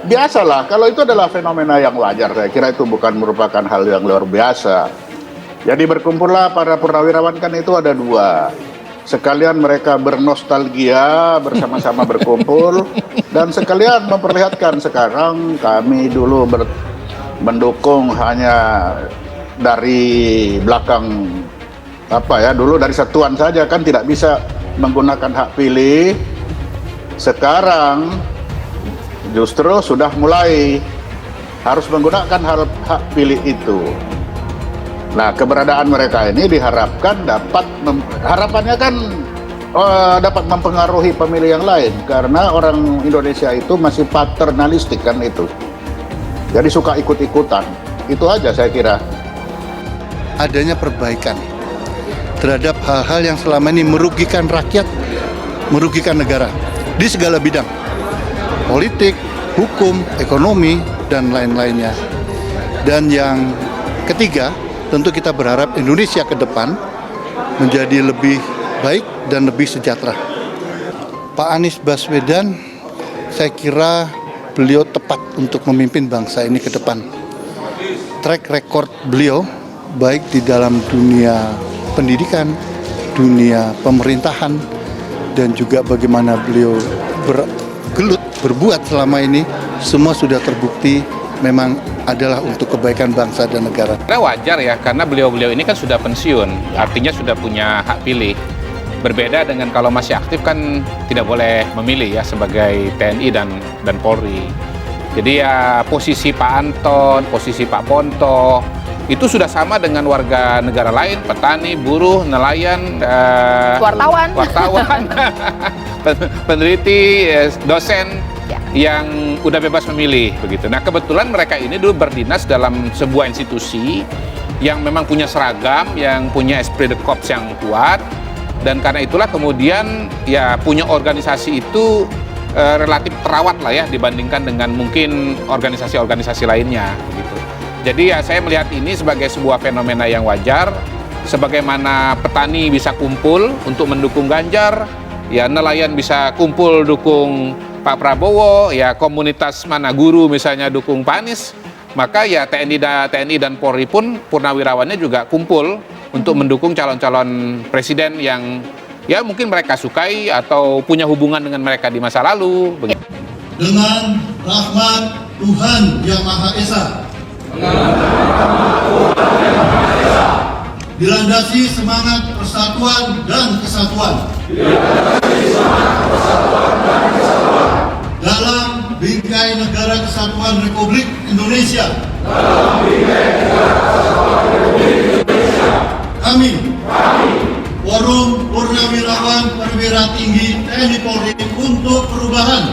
biasalah, kalau itu adalah fenomena yang wajar, saya kira itu bukan merupakan hal yang luar biasa. Jadi berkumpullah para purnawirawan, kan itu ada dua. Sekalian mereka bernostalgia, bersama-sama berkumpul, dan sekalian memperlihatkan sekarang kami dulu mendukung hanya dari belakang, dulu dari satuan saja, kan tidak bisa menggunakan hak pilih. Sekarang justru sudah mulai harus menggunakan hak pilih itu. Nah, keberadaan mereka ini diharapkan harapannya kan dapat mempengaruhi pemilih yang lain, karena orang Indonesia itu masih paternalistik kan itu. Jadi suka ikut-ikutan. Itu aja saya kira. Adanya perbaikan terhadap hal-hal yang selama ini merugikan rakyat, merugikan negara di segala bidang. Politik, hukum, ekonomi, dan lain-lainnya. Dan yang ketiga, tentu kita berharap Indonesia ke depan menjadi lebih baik dan lebih sejahtera. Pak Anies Baswedan, saya kira beliau tepat untuk memimpin bangsa ini ke depan. Track record beliau, baik di dalam dunia pendidikan, dunia pemerintahan, dan juga bagaimana beliau berbuat selama ini, semua sudah terbukti memang adalah untuk kebaikan bangsa dan negara. Wajar ya, karena beliau-beliau ini kan sudah pensiun, artinya sudah punya hak pilih. Berbeda dengan kalau masih aktif kan tidak boleh memilih ya sebagai TNI dan Polri. Jadi ya posisi Pak Anton, posisi Pak Ponto itu sudah sama dengan warga negara lain, petani, buruh, nelayan, wartawan, peneliti, dosen yang udah bebas memilih begitu. Nah, kebetulan mereka ini dulu berdinas dalam sebuah institusi yang memang punya seragam, yang punya esprit de corps yang kuat, dan karena itulah kemudian ya punya organisasi itu relatif terawat lah ya dibandingkan dengan mungkin organisasi-organisasi lainnya begitu. Jadi ya saya melihat ini sebagai sebuah fenomena yang wajar, sebagaimana petani bisa kumpul untuk mendukung Ganjar, ya nelayan bisa kumpul dukung Pak Prabowo, ya komunitas mana guru misalnya dukung Pak Anies, maka ya TNI dan Polri pun purnawirawannya juga kumpul untuk mendukung calon-calon presiden yang ya mungkin mereka sukai atau punya hubungan dengan mereka di masa lalu. Begitu. Dengan rahmat Tuhan Yang Maha Esa, dilandasi semangat persatuan dan kesatuan, dalam bingkai Negara Kesatuan Republik Indonesia. Kami, Forum Purnawirawan Perwira Tinggi TNI Polri untuk Perubahan,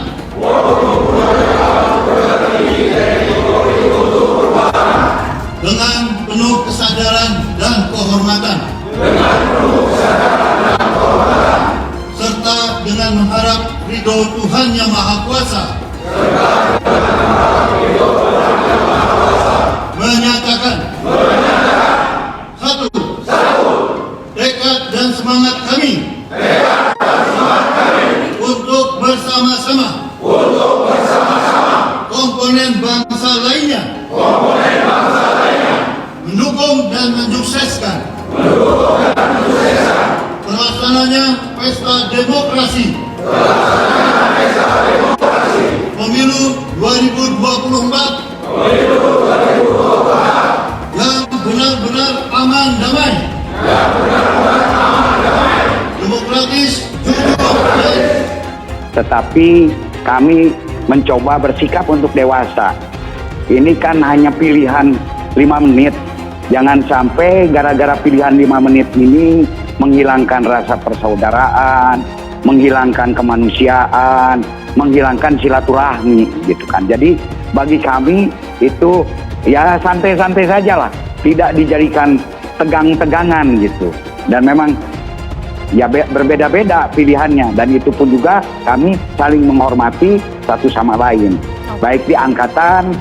dengan penuh kesadaran dan kehormatan, serta dengan mengharap ridho Tuhan Yang Maha Kuasa, menyatakan satu, tekad dan semangat kami untuk bersama-sama komponen bangsa lainnya mendukung dan mensukseskan pelaksananya pesta demokrasi pemilu 2024 yang benar-benar aman damai, demokratis, jujur, dan tetapi kami mencoba bersikap untuk dewasa. Ini kan hanya pilihan 5 menit. Jangan sampai gara-gara pilihan 5 menit ini menghilangkan rasa persaudaraan, menghilangkan kemanusiaan, menghilangkan silaturahmi gitu kan. Jadi bagi kami itu ya santai-santai saja lah, tidak dijadikan tegang-tegangan gitu. Dan memang ya berbeda-beda pilihannya, dan itu pun juga kami saling menghormati satu sama lain, baik di angkatan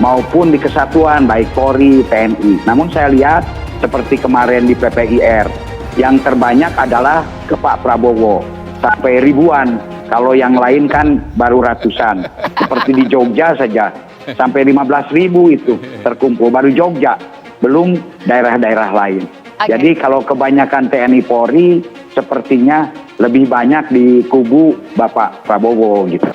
maupun di kesatuan, baik Polri, TNI. Namun saya lihat seperti kemarin di PPIR, yang terbanyak adalah ke Pak Prabowo, sampai ribuan Kalau yang lain kan baru ratusan. Seperti di Jogja saja, sampai 15.000 itu terkumpul, baru Jogja. Belum daerah-daerah lain. Oke. Jadi kalau kebanyakan TNI Polri, sepertinya lebih banyak di kubu Bapak Prabowo gitu.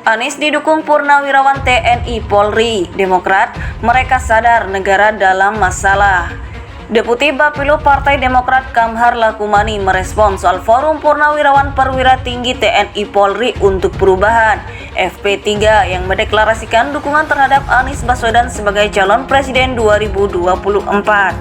Anies didukung purnawirawan TNI Polri. Demokrat, mereka sadar negara dalam masalah. Deputi Bapilu Partai Demokrat Kamhar Lakumani merespon soal Forum Purnawirawan Perwira Tinggi TNI Polri untuk Perubahan (FP3) yang mendeklarasikan dukungan terhadap Anies Baswedan sebagai calon presiden 2024.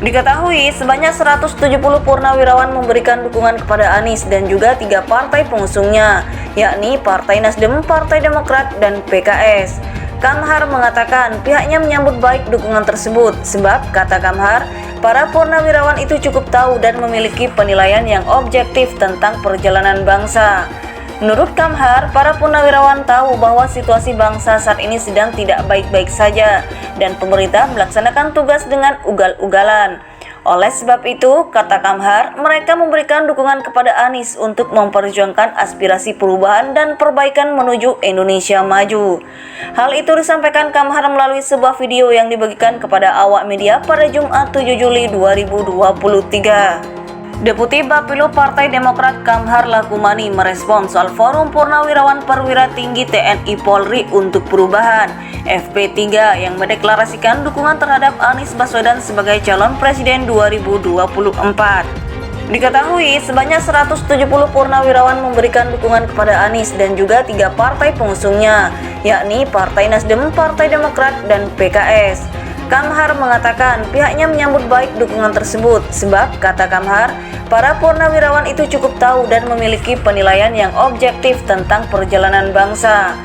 Diketahui sebanyak 170 purnawirawan memberikan dukungan kepada Anies dan juga 3 partai pengusungnya, yakni Partai Nasdem, Partai Demokrat, dan PKS. Kamhar mengatakan pihaknya menyambut baik dukungan tersebut sebab, kata Kamhar, para purnawirawan itu cukup tahu dan memiliki penilaian yang objektif tentang perjalanan bangsa. Menurut Kamhar, para purnawirawan tahu bahwa situasi bangsa saat ini sedang tidak baik-baik saja dan pemerintah melaksanakan tugas dengan ugal-ugalan. Oleh sebab itu, kata Kamhar, mereka memberikan dukungan kepada Anies untuk memperjuangkan aspirasi perubahan dan perbaikan menuju Indonesia maju. Hal itu disampaikan Kamhar melalui sebuah video yang dibagikan kepada awak media pada Jumat 7 Juli 2023. Deputi Bapilu Partai Demokrat Kamhar Lakumani merespon soal Forum Purnawirawan Perwira Tinggi TNI Polri untuk Perubahan (FP3) yang mendeklarasikan dukungan terhadap Anies Baswedan sebagai calon presiden 2024. Diketahui sebanyak 170 purnawirawan memberikan dukungan kepada Anies dan juga 3 partai pengusungnya, yakni Partai Nasdem, Partai Demokrat, dan PKS. Kamhar mengatakan pihaknya menyambut baik dukungan tersebut sebab, kata Kamhar, para purnawirawan itu cukup tahu dan memiliki penilaian yang objektif tentang perjalanan bangsa.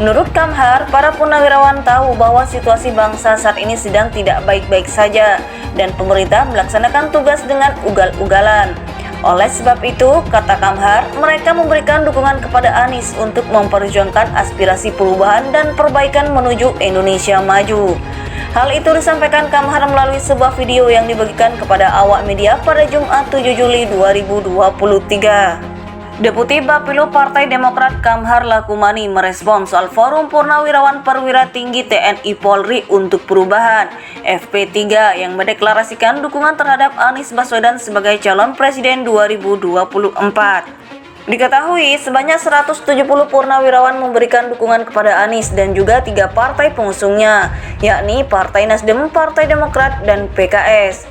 Menurut Kamhar, para purnawirawan tahu bahwa situasi bangsa saat ini sedang tidak baik-baik saja dan pemerintah melaksanakan tugas dengan ugal-ugalan. Oleh sebab itu, kata Kamhar, mereka memberikan dukungan kepada Anies untuk memperjuangkan aspirasi perubahan dan perbaikan menuju Indonesia maju. Hal itu disampaikan Kamhar melalui sebuah video yang dibagikan kepada awak media pada Jumat 7 Juli 2023. Deputi Bapilu Partai Demokrat Kamhar Lakumani merespon soal Forum Purnawirawan Perwira Tinggi TNI Polri untuk Perubahan (FP3) yang mendeklarasikan dukungan terhadap Anies Baswedan sebagai calon presiden 2024. Diketahui sebanyak 170 purnawirawan memberikan dukungan kepada Anies dan juga 3 partai pengusungnya, yakni Partai Nasdem, Partai Demokrat, dan PKS.